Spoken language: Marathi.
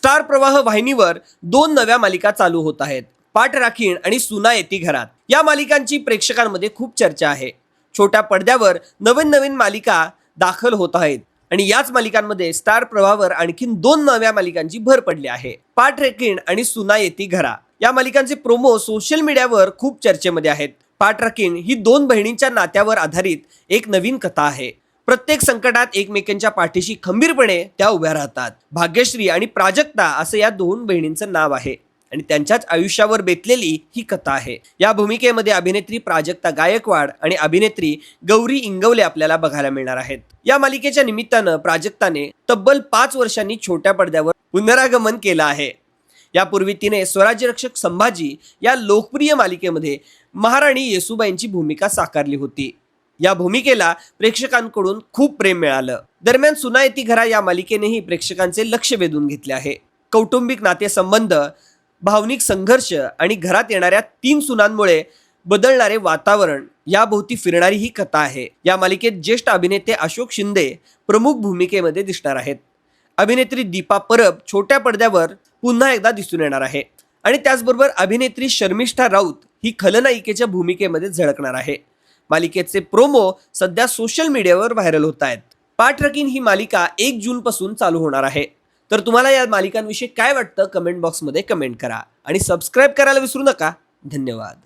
स्टार प्रवाह वाहिनीवर 2 नव्या मालिका चालू होत आहेत. पाठ राखीण आणि सुना येती घरात. या मालिकांची प्रेक्षकांमध्ये खूप चर्चा आहे. छोट्या पडद्यावर नवीन नवीन मालिका दाखल होत आहेत आणि याच मालिकांमध्ये स्टार प्रवाहावर आणखीन 2 नव्या मालिकांची भर पडली आहे. पाठ राखीण आणि सुना येती घरा या मालिकांचे प्रोमो सोशल मीडियावर खूप चर्चेमध्ये आहेत. पाठ राखीण ही 2 बहिणींच्या नात्यावर आधारित एक नवीन कथा आहे. प्रत्येक संकटात एकमेकांच्या पाठीशी खंबीरपणे त्या उभ्या राहतात. भाग्यश्री आणि प्राजक्ता असं या 2 बहिणींचं नाव आहे आणि त्यांच्याच आयुष्यावर बेतलेली ही कथा आहे. या भूमिकेमध्ये अभिनेत्री प्राजक्ता गायकवाड आणि अभिनेत्री गौरी इंगवले आपल्याला बघायला मिळणार आहेत. या मालिकेच्या निमित्तानं प्राजक्ताने तब्बल 5 वर्षांनी छोट्या पडद्यावर पुनरागमन केलं आहे. यापूर्वी तिने स्वराज्य रक्षक संभाजी या लोकप्रिय मालिकेमध्ये महाराणी येसूबाईंची भूमिका साकारली होती. या भूमिकेला प्रेक्षकांकडून खूप प्रेम मिळालं. दरम्यान सुना येती घरा या मालिकेनेही प्रेक्षकांचे लक्ष वेधून घेतले आहे. कौटुंबिक नातेसंबंध, भावनिक संघर्ष आणि घरात येणाऱ्या 3 सुनांमुळे बदलणारे वातावरण याभोवती फिरणारी ही कथा आहे. या मालिकेत ज्येष्ठ अभिनेते अशोक शिंदे प्रमुख भूमिकेमध्ये दिसणार आहेत. अभिनेत्री दीपा परब छोट्या पडद्यावर पुन्हा एकदा दिसून येणार आहे आणि त्याचबरोबर अभिनेत्री शर्मिष्ठा राऊत ही खलनायिकेच्या भूमिकेमध्ये झळकणार आहे. मालिकेचे प्रोमो सध्या सोशल मीडियावर व्हायरल होत आहेत. पाठ राखीण ही मालिका 1 जून पासून चालू होणार आहे. तर तुम्हाला या मालिकांविषयी काय वाटतं कमेंट बॉक्समध्ये कमेंट करा आणि सबस्क्राईब करायला विसरू नका. धन्यवाद.